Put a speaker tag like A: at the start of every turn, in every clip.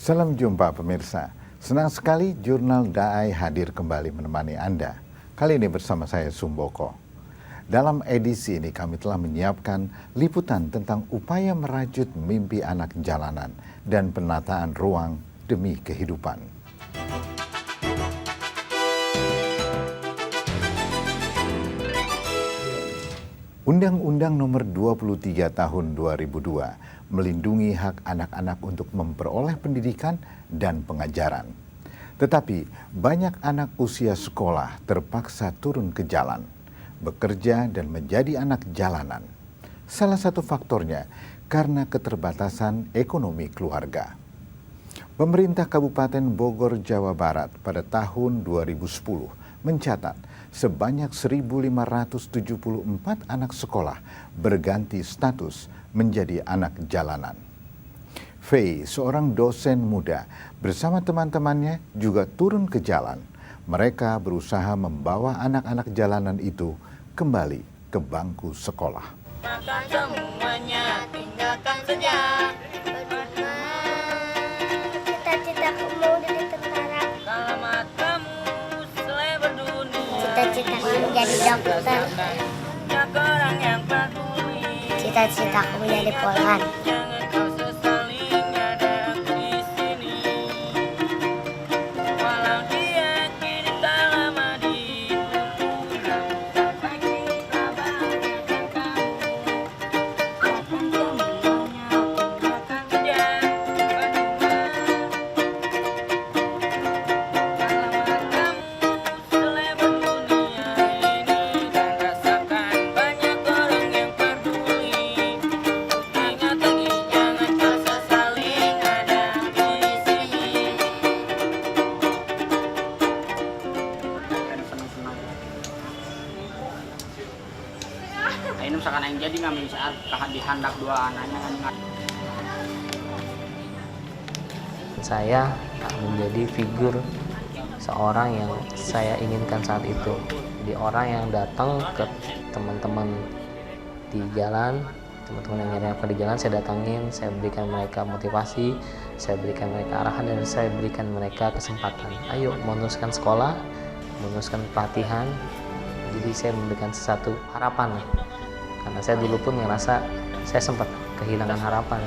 A: Salam jumpa pemirsa. Senang sekali Jurnal Daai hadir kembali menemani Anda. Kali ini bersama saya Sumboko. Dalam edisi ini kami telah menyiapkan liputan tentang upaya merajut mimpi anak jalanan dan penataan ruang demi kehidupan. Undang-Undang Nomor 23 Tahun 2002 melindungi hak anak-anak untuk memperoleh pendidikan dan pengajaran. Tetapi banyak anak usia sekolah terpaksa turun ke jalan, bekerja dan menjadi anak jalanan. Salah satu faktornya karena keterbatasan ekonomi keluarga. Pemerintah Kabupaten Bogor, Jawa Barat pada tahun 2010 mencatat sebanyak 1.574 anak sekolah berganti status menjadi anak jalanan. Faye, seorang dosen muda, bersama teman-temannya juga turun ke jalan. Mereka berusaha membawa anak-anak jalanan itu kembali ke bangku sekolah.
B: Makan semuanya, tinggalkan saja.
C: Cita-citaku mau jadi tentara.
B: Selamat kamu selebar dunia.
C: Cita-citaku menjadi dokter.
B: Banyak orang yang peduli.
C: Cita-citaku menjadi poluan.
B: Jangan kau sesali ada aku di sini. Walau dia kini tak lama di hidupku, sampai kita bahagiakan kamu. Makan semuanya, tinggalkan saja. Selamat kamu selebar dunia ini dan rasakan banyak orang yang peduli. Ingat lagi jangan kau sesali ada aku di sini.
D: Ini misalkan yang jadi ngambil saat dihandak dua anaknya kan.
E: Saya menjadi figur seorang yang saya inginkan saat itu. Jadi orang yang datang ke teman-teman di jalan, teman-teman yang nyari apa di jalan, saya datangin, saya berikan mereka motivasi, saya berikan mereka arahan, dan saya berikan mereka kesempatan. Ayo meneruskan sekolah, meneruskan pelatihan. Jadi saya memberikan sesuatu harapan. Karena saya dulu pun ngerasa saya sempat kehilangan harapan.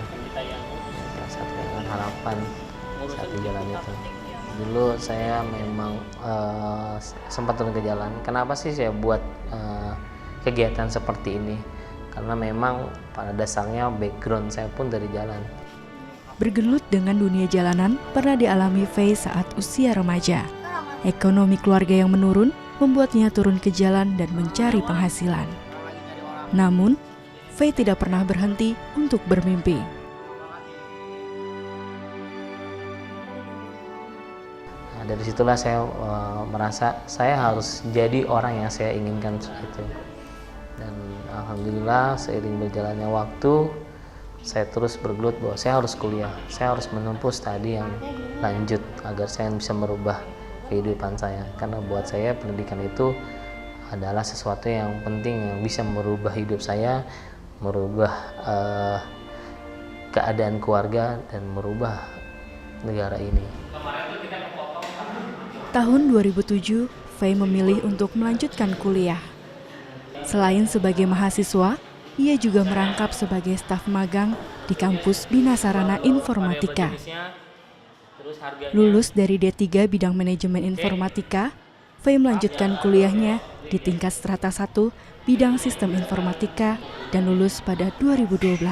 E: Saat kehilangan harapan saat di jalan itu. Dulu saya memang sempat turun ke jalan. Kenapa sih saya buat kegiatan seperti ini? Karena memang pada dasarnya background saya pun dari jalan.
F: Bergelut dengan dunia jalanan pernah dialami Faye saat usia remaja. Ekonomi keluarga yang menurun membuatnya turun ke jalan dan mencari penghasilan. Namun, Faye tidak pernah berhenti untuk bermimpi.
E: Nah, dari situlah saya merasa saya harus jadi orang yang saya inginkan itu. Dan alhamdulillah seiring berjalannya waktu, saya terus bergelut bahwa saya harus kuliah, saya harus menempuh studi yang lanjut agar saya bisa merubah kehidupan saya. Karena buat saya pendidikan itu adalah sesuatu yang penting yang bisa merubah hidup saya, merubah keadaan keluarga, dan merubah negara ini.
F: Tahun 2007, Faye memilih untuk melanjutkan kuliah. Selain sebagai mahasiswa, ia juga merangkap sebagai staf magang di kampus Bina Sarana Informatika. Lulus dari D3 bidang manajemen informatika, Faye melanjutkan kuliahnya di tingkat strata 1 bidang sistem informatika dan lulus pada 2012.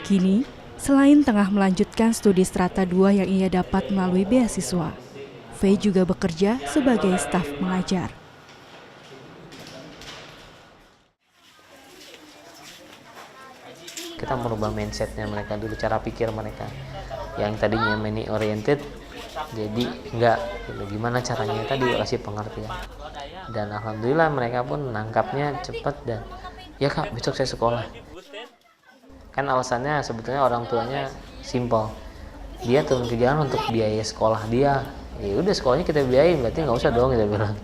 F: Kini, selain tengah melanjutkan studi strata 2 yang ia dapat melalui beasiswa, Faye juga bekerja sebagai staf mengajar.
E: Kita merubah mindsetnya mereka dulu, cara pikir mereka yang tadinya money oriented jadi enggak gitu. Gimana caranya tadi kasih pengertian, dan alhamdulillah mereka pun menangkapnya cepat. Dan ya kak, besok saya sekolah. Kan alasannya sebetulnya orang tuanya simpel, dia turun ke jalan untuk biaya sekolah dia. Ya udah, sekolahnya kita biayain, berarti nggak usah dong kita bilang.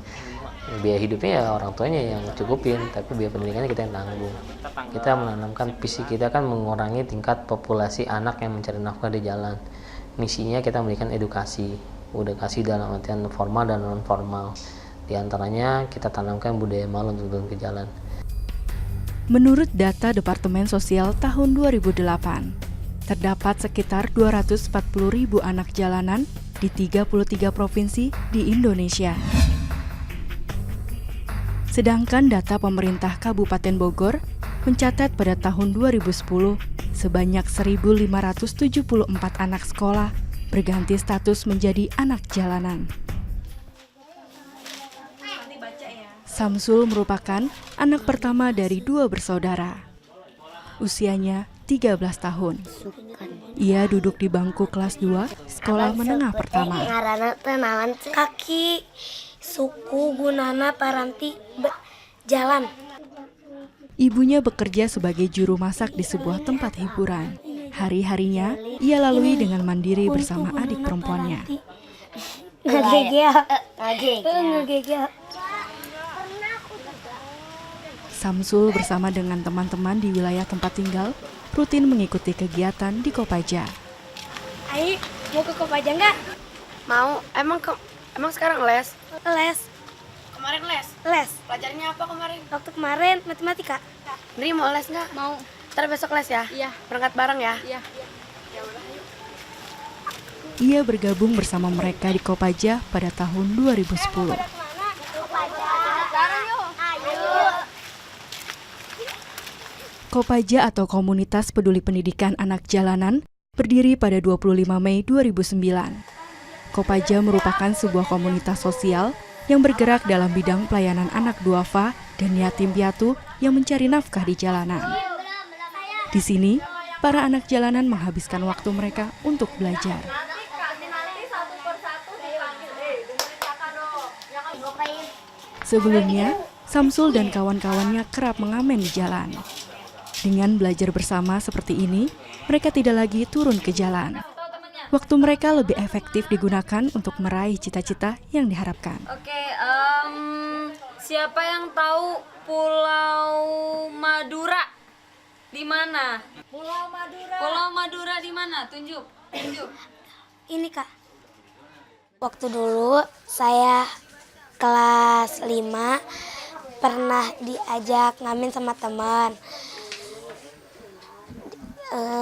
E: Biaya hidupnya ya orang tuanya yang cukupin, tapi biaya pendidikannya kita yang tanggung. Kita menanamkan visi kita kan mengurangi tingkat populasi anak yang mencari nafkah di jalan. misinya kita memberikan edukasi dalam artian formal dan non formal. Di antaranya kita tanamkan budaya malu untuk turun ke jalan.
F: Menurut data Departemen Sosial tahun 2008, terdapat sekitar 240.000 anak jalanan di 33 provinsi di Indonesia. Sedangkan data pemerintah Kabupaten Bogor mencatat pada tahun 2010 sebanyak 1.574 anak sekolah berganti status menjadi anak jalanan. Samsul merupakan anak pertama dari 2 bersaudara. Usianya 13 tahun. Ia duduk di bangku kelas 2 sekolah menengah pertama.
C: Ngaranna teh naon? Kaki suku gunana paranti jalan.
F: Ibunya bekerja sebagai juru masak di sebuah tempat hiburan. Hari-harinya ia lalui dengan mandiri bersama adik perempuannya.
C: Ngegegel.
F: Samsul bersama dengan teman-teman di wilayah tempat tinggal rutin mengikuti kegiatan di Kopaja.
C: Ai, mau ke Kopaja nggak?
G: Mau. Emang sekarang les?
C: Les.
G: Kemarin les?
C: Les.
G: Pelajarannya apa kemarin?
C: Waktu kemarin matematika.
G: Ndri mau les nggak?
B: Mau.
G: Ntar besok les ya?
B: Iya.
G: Berangkat bareng ya?
B: Iya.
F: Ia bergabung bersama mereka di Kopaja pada tahun 2010. Kopaja atau Komunitas Peduli Pendidikan Anak Jalanan berdiri pada 25 Mei 2009. Kopaja merupakan sebuah komunitas sosial yang bergerak dalam bidang pelayanan anak duafa dan yatim piatu yang mencari nafkah di jalanan. Di sini, para anak jalanan menghabiskan waktu mereka untuk belajar. Sebelumnya, Samsul dan kawan-kawannya kerap mengamen di jalan. Dengan belajar bersama seperti ini, mereka tidak lagi turun ke jalan. Waktu mereka lebih efektif digunakan untuk meraih cita-cita yang diharapkan.
B: Oke, siapa yang tahu Pulau Madura di mana? Pulau Madura di mana? Tunjuk.
C: Ini Kak. Waktu dulu saya kelas 5 pernah diajak ngamen sama teman.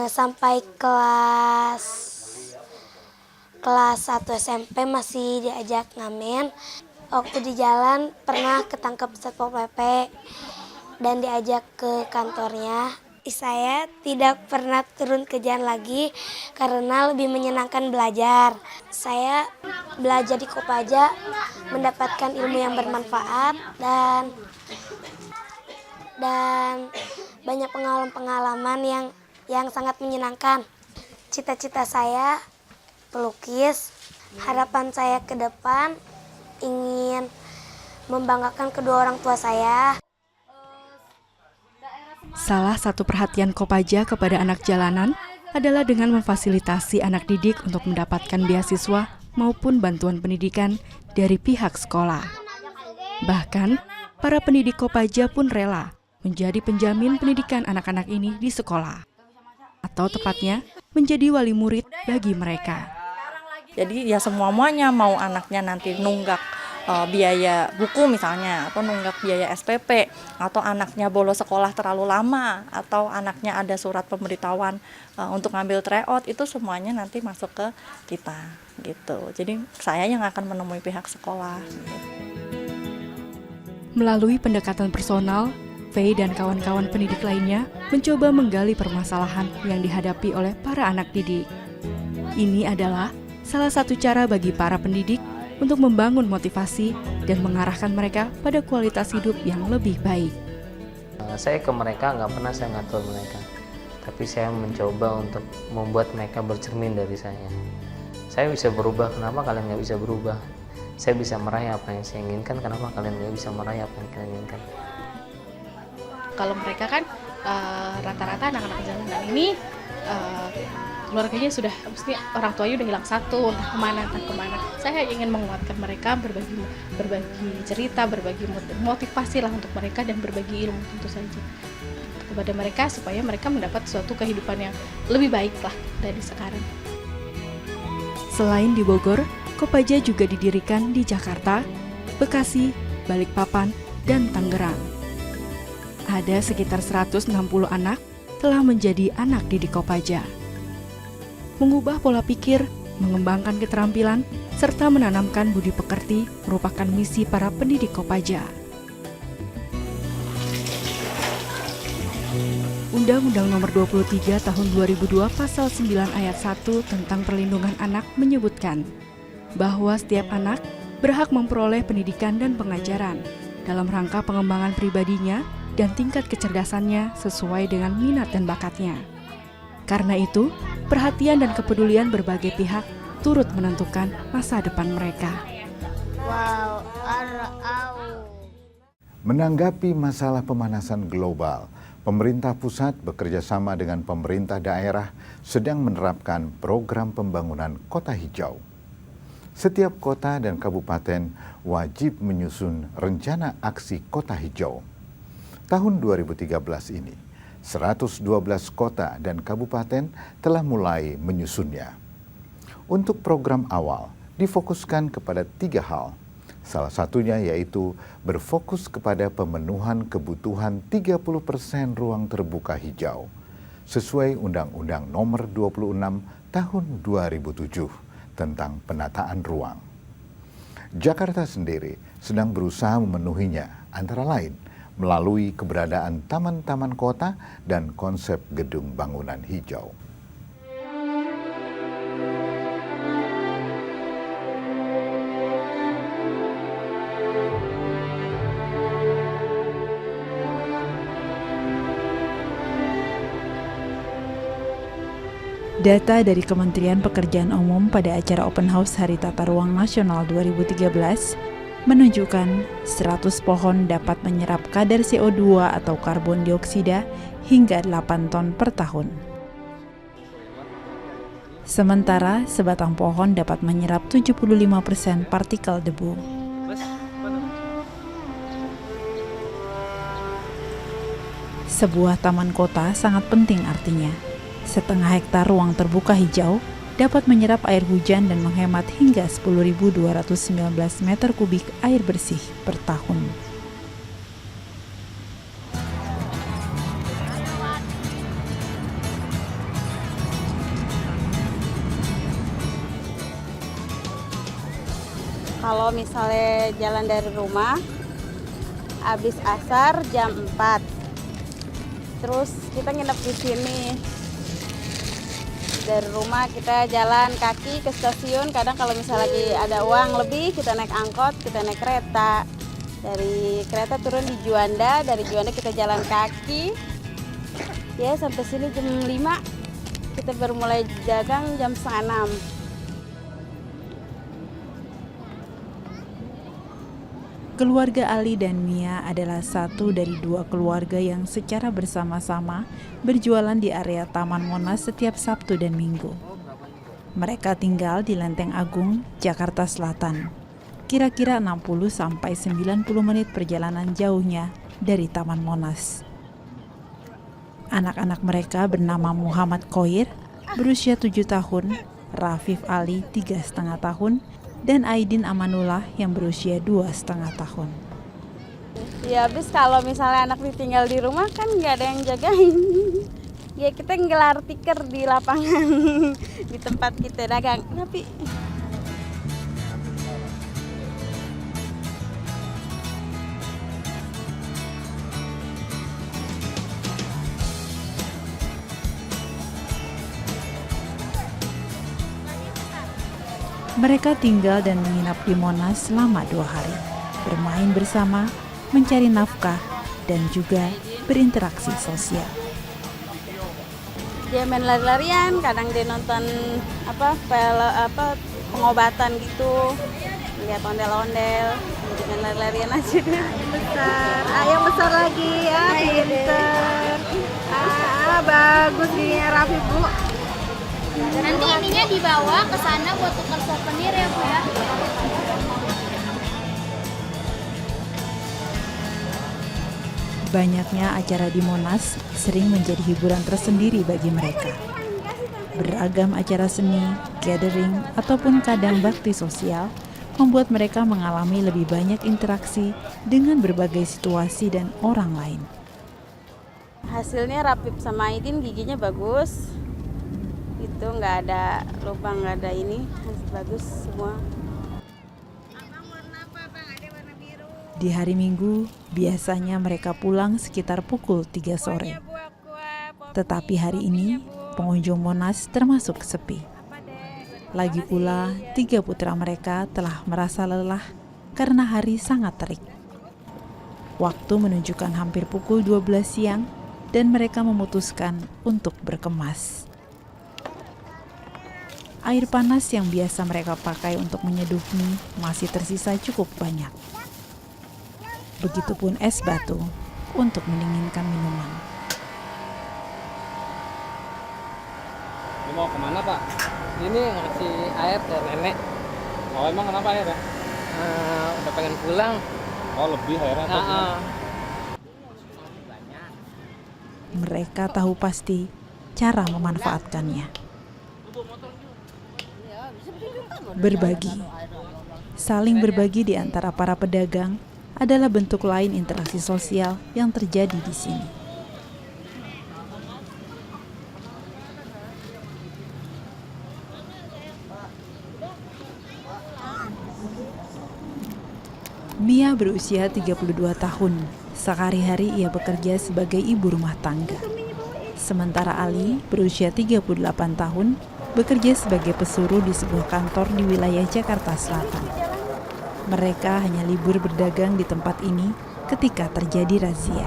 C: Sampai kelas 1 SMP masih diajak ngamen. Waktu di jalan pernah ketangkep Satpol PP dan diajak ke kantornya. Saya tidak pernah turun ke jalan lagi karena lebih menyenangkan belajar. Saya belajar di Kopaja mendapatkan ilmu yang bermanfaat dan banyak pengalaman-pengalaman yang sangat menyenangkan. Cita-cita saya pelukis. Harapan saya ke depan ingin membanggakan kedua orang tua saya.
F: Salah satu perhatian Kopaja kepada anak jalanan adalah dengan memfasilitasi anak didik untuk mendapatkan beasiswa maupun bantuan pendidikan dari pihak sekolah. Bahkan, para pendidik Kopaja pun rela menjadi penjamin pendidikan anak-anak ini di sekolah. Atau tepatnya, menjadi wali murid bagi mereka.
H: Jadi ya semuanya mau anaknya nanti nunggak biaya buku misalnya, atau nunggak biaya SPP, atau anaknya bolos sekolah terlalu lama, atau anaknya ada surat pemberitahuan untuk ngambil tryout, itu semuanya nanti masuk ke kita gitu. Jadi saya yang akan menemui pihak sekolah.
F: Melalui pendekatan personal, Faye dan kawan-kawan pendidik lainnya mencoba menggali permasalahan yang dihadapi oleh para anak didik. Ini adalah salah satu cara bagi para pendidik untuk membangun motivasi dan mengarahkan mereka pada kualitas hidup yang lebih baik.
E: Saya ke mereka nggak pernah saya ngatur mereka, tapi saya mencoba untuk membuat mereka bercermin dari saya. Saya bisa berubah, kenapa kalian nggak bisa berubah? Saya bisa meraih apa yang saya inginkan, kenapa kalian nggak bisa meraih apa yang kalian inginkan?
I: Kalau mereka kan rata-rata anak-anak jalanan ini keluarganya sudah, maksudnya orang tuanya udah hilang satu, entah kemana. Saya ingin menguatkan mereka, berbagi cerita, berbagi motivasi lah untuk mereka, dan berbagi ilmu tentu saja kepada mereka supaya mereka mendapat suatu kehidupan yang lebih baik lah dari sekarang.
F: Selain di Bogor, Kopaja juga didirikan di Jakarta, Bekasi, Balikpapan, dan Tangerang. Ada sekitar 160 anak telah menjadi anak didik Kopaja. Mengubah pola pikir, mengembangkan keterampilan, serta menanamkan budi pekerti merupakan misi para pendidik Kopaja. Undang-Undang Nomor 23 Tahun 2002 Pasal 9 Ayat 1 tentang Perlindungan Anak menyebutkan bahwa setiap anak berhak memperoleh pendidikan dan pengajaran dalam rangka pengembangan pribadinya dan tingkat kecerdasannya sesuai dengan minat dan bakatnya. Karena itu, perhatian dan kepedulian berbagai pihak turut menentukan masa depan mereka.
A: Menanggapi masalah pemanasan global, pemerintah pusat bekerja sama dengan pemerintah daerah sedang menerapkan program pembangunan kota hijau. Setiap kota dan kabupaten wajib menyusun rencana aksi kota hijau. Tahun 2013 ini, 112 kota dan kabupaten telah mulai menyusunnya. Untuk program awal, difokuskan kepada 3 hal. Salah satunya yaitu berfokus kepada pemenuhan kebutuhan 30% ruang terbuka hijau, sesuai Undang-Undang Nomor 26 Tahun 2007 tentang penataan ruang. Jakarta sendiri sedang berusaha memenuhinya, antara lain melalui keberadaan taman-taman kota dan konsep gedung bangunan hijau.
J: Data dari Kementerian Pekerjaan Umum pada acara Open House Hari Tata Ruang Nasional 2013 menunjukkan 100 pohon dapat menyerap kadar CO2 atau karbon dioksida hingga 8 ton per tahun. Sementara sebatang pohon dapat menyerap 75% partikel debu. Sebuah taman kota sangat penting artinya. Setengah hektar ruang terbuka hijau dapat menyerap air hujan dan menghemat hingga 10.219 meter kubik air bersih per tahun.
K: Kalau misalnya jalan dari rumah, habis asar jam 4, terus kita nginep di sini. Dari rumah kita jalan kaki ke stasiun, kadang kalau misalnya lagi ada uang lebih kita naik angkot, kita naik kereta. Dari kereta turun di Juanda, dari Juanda kita jalan kaki. Ya sampai sini jam 5, kita baru mulai dagang jam 5:30.
J: Keluarga Ali dan Mia adalah satu dari 2 keluarga yang secara bersama-sama berjualan di area Taman Monas setiap Sabtu dan Minggu. Mereka tinggal di Lenteng Agung, Jakarta Selatan. Kira-kira 60-90 menit perjalanan jauhnya dari Taman Monas. Anak-anak mereka bernama Muhammad Khoir, berusia 7 tahun, Rafif Ali 3,5 tahun, dan Aidin Amanullah yang berusia 2,5 tahun.
K: Ya habis kalau misalnya anak ditinggal di rumah kan nggak ada yang jagain. Ya kita ngelar tikar di lapangan di tempat kita dagang. Tapi
J: Mereka tinggal dan menginap di Monas selama 2 hari, bermain bersama, mencari nafkah, dan juga berinteraksi sosial.
K: dia main lari-larian, kadang dia nonton pengobatan gitu, lihat ondel-ondel, jadi main lari-larian aja. Besar, yang besar lagi, pinter, bagus giginya Raffi Bu.
L: Nanti ininya dibawa ke sana buat tukar souvenir ya Bu ya.
J: Banyaknya acara di Monas sering menjadi hiburan tersendiri bagi mereka. Beragam acara seni, gathering, ataupun kadang bakti sosial membuat mereka mengalami lebih banyak interaksi dengan berbagai situasi dan orang lain.
K: Hasilnya Rapip sama Aidin giginya bagus. Itu nggak ada lubang, nggak ada ini, bagus semua.
J: Di hari Minggu, biasanya mereka pulang sekitar pukul 3 sore. Tetapi hari ini, pengunjung Monas termasuk sepi. Lagi pula, 3 putra mereka telah merasa lelah karena hari sangat terik. Waktu menunjukkan hampir pukul 12 siang dan mereka memutuskan untuk berkemas. Air panas yang biasa mereka pakai untuk menyeduh mie masih tersisa cukup banyak. Begitupun es batu untuk mendinginkan minuman.
M: Ini mau kemana Pak?
E: Ini ngasih air ke nenek.
M: Oh emang kenapa air ya?
E: Udah pengen pulang.
M: Oh lebih airnya?
J: Mereka tahu pasti cara memanfaatkannya. Berbagi. Saling berbagi di antara para pedagang adalah bentuk lain interaksi sosial yang terjadi di sini. Mia berusia 32 tahun. Sehari-hari ia bekerja sebagai ibu rumah tangga. Sementara Ali berusia 38 tahun bekerja sebagai pesuruh di sebuah kantor di wilayah Jakarta Selatan. Mereka hanya libur berdagang di tempat ini ketika terjadi razia.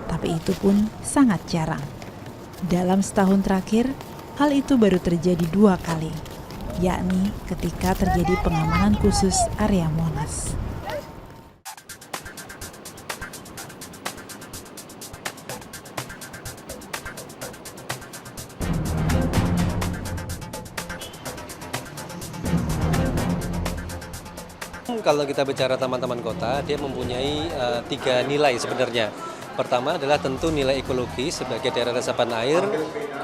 J: Tapi itu pun sangat jarang. Dalam setahun terakhir, hal itu baru terjadi 2 kali, yakni ketika terjadi pengamanan khusus area Monas.
N: Kalau kita bicara taman-taman kota, dia mempunyai 3 nilai sebenarnya. Pertama adalah tentu nilai ekologi sebagai daerah resapan air,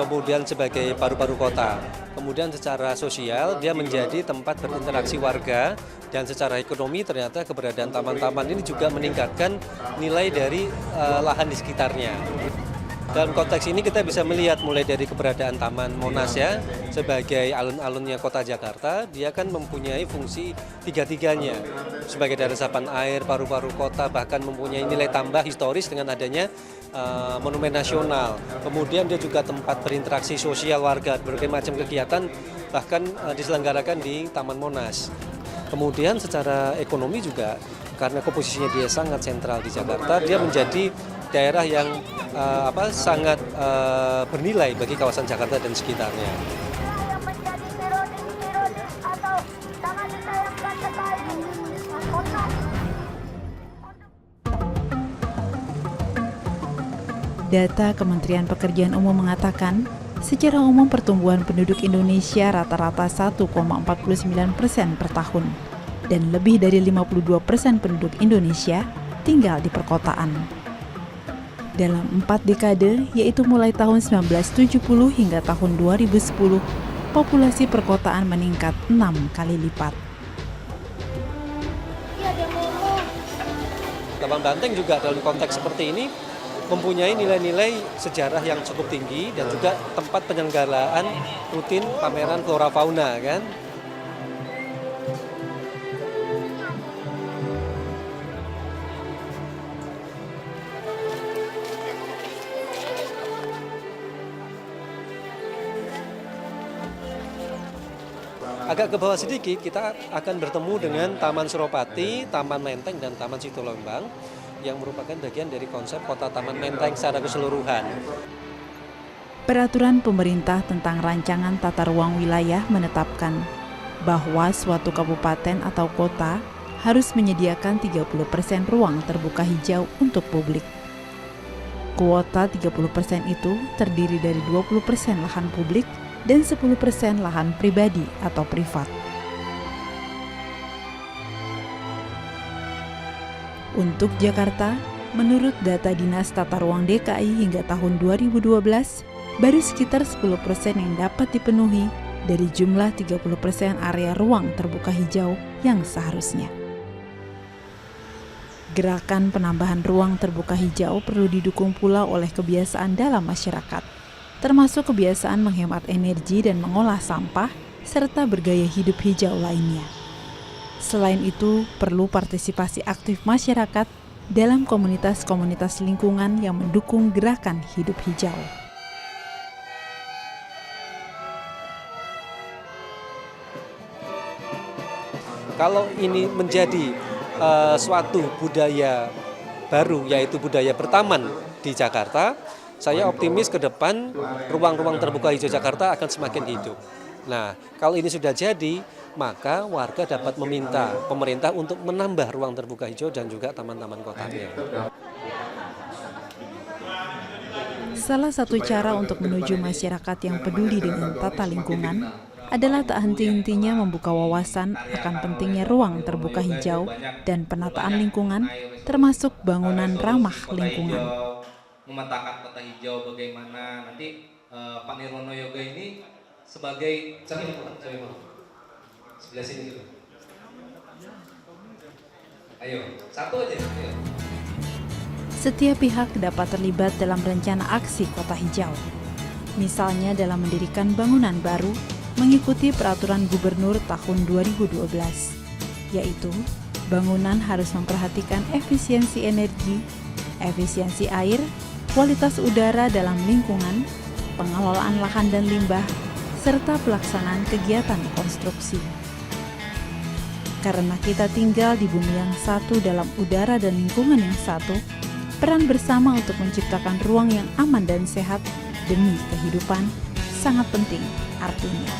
N: kemudian sebagai paru-paru kota. Kemudian secara sosial, dia menjadi tempat berinteraksi warga, dan secara ekonomi ternyata keberadaan taman-taman ini juga meningkatkan nilai dari lahan di sekitarnya. Dalam konteks ini kita bisa melihat mulai dari keberadaan Taman Monas ya, sebagai alun-alunnya kota Jakarta, dia kan mempunyai fungsi tiga-tiganya. Sebagai daerah resapan air, paru-paru kota, bahkan mempunyai nilai tambah historis dengan adanya monumen nasional. Kemudian dia juga tempat berinteraksi sosial warga, berbagai macam kegiatan bahkan diselenggarakan di Taman Monas. Kemudian secara ekonomi juga, karena komposisinya dia sangat sentral di Jakarta, dia menjadi daerah yang sangat bernilai bagi kawasan Jakarta dan sekitarnya.
J: Data Kementerian Pekerjaan Umum mengatakan, secara umum pertumbuhan penduduk Indonesia rata-rata 1,49% per tahun, dan lebih dari 52% penduduk Indonesia tinggal di perkotaan. Dalam 4 dekade, yaitu mulai tahun 1970 hingga tahun 2010, populasi perkotaan meningkat 6 kali lipat.
N: Taman Banteng juga dalam konteks seperti ini mempunyai nilai-nilai sejarah yang cukup tinggi dan juga tempat penyelenggaraan rutin pameran flora fauna kan. Agak ke bawah sedikit, kita akan bertemu dengan Taman Suropati, Taman Menteng, dan Taman Situlembang yang merupakan bagian dari konsep Kota Taman Menteng secara keseluruhan.
J: Peraturan pemerintah tentang rancangan tata ruang wilayah menetapkan bahwa suatu kabupaten atau kota harus menyediakan 30% ruang terbuka hijau untuk publik. Kuota 30% itu terdiri dari 20% lahan publik dan 10% lahan pribadi atau privat. Untuk Jakarta, menurut data Dinas Tata Ruang DKI hingga tahun 2012, baru sekitar 10% yang dapat dipenuhi dari jumlah 30% area ruang terbuka hijau yang seharusnya. Gerakan penambahan ruang terbuka hijau perlu didukung pula oleh kebiasaan dalam masyarakat, termasuk kebiasaan menghemat energi dan mengolah sampah, serta bergaya hidup hijau lainnya. Selain itu, perlu partisipasi aktif masyarakat dalam komunitas-komunitas lingkungan yang mendukung gerakan hidup hijau.
N: Kalau ini menjadi suatu budaya baru, yaitu budaya bertaman di Jakarta, saya optimis ke depan ruang-ruang terbuka hijau Jakarta akan semakin hidup. Nah, kalau ini sudah jadi, maka warga dapat meminta pemerintah untuk menambah ruang terbuka hijau dan juga taman-taman kotanya.
J: Salah satu cara untuk menuju masyarakat yang peduli dengan tata lingkungan adalah tak henti-hentinya membuka wawasan akan pentingnya ruang terbuka hijau dan penataan lingkungan, termasuk bangunan ramah lingkungan.
O: Memetakan peta hijau bagaimana nanti Pak Nirwono Yoga ini sebagai sebelah sini dulu. Ayo, satu aja. Ayo.
J: Setiap pihak dapat terlibat dalam rencana aksi kota hijau. Misalnya dalam mendirikan bangunan baru mengikuti peraturan gubernur tahun 2012, yaitu bangunan harus memperhatikan efisiensi energi, efisiensi air, kualitas udara dalam lingkungan, pengelolaan lahan dan limbah, serta pelaksanaan kegiatan konstruksi. Karena kita tinggal di bumi yang satu dalam udara dan lingkungan yang satu, peran bersama untuk menciptakan ruang yang aman dan sehat demi kehidupan sangat penting artinya.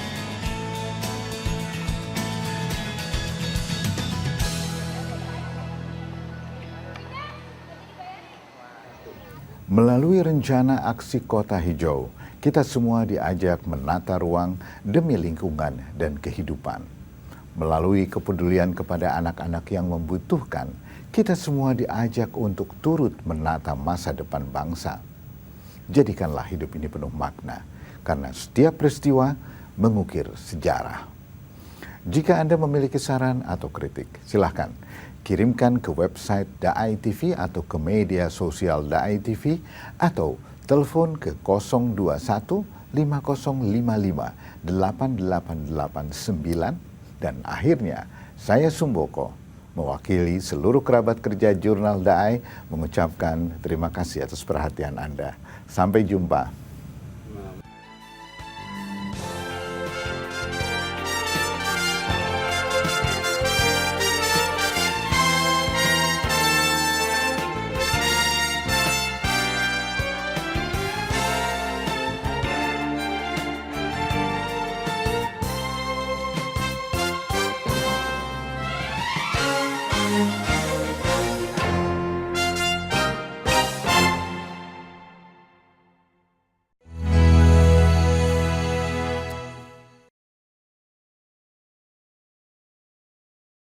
A: Melalui rencana aksi Kota Hijau, kita semua diajak menata ruang demi lingkungan dan kehidupan. Melalui kepedulian kepada anak-anak yang membutuhkan, kita semua diajak untuk turut menata masa depan bangsa. Jadikanlah hidup ini penuh makna, karena setiap peristiwa mengukir sejarah. Jika Anda memiliki saran atau kritik, silahkan kirimkan ke website Dai TV atau ke media sosial Dai TV atau telepon ke 021 5055 8889 dan akhirnya saya Sumboko mewakili seluruh kerabat kerja Jurnal Dai mengucapkan terima kasih atas perhatian Anda. Sampai jumpa.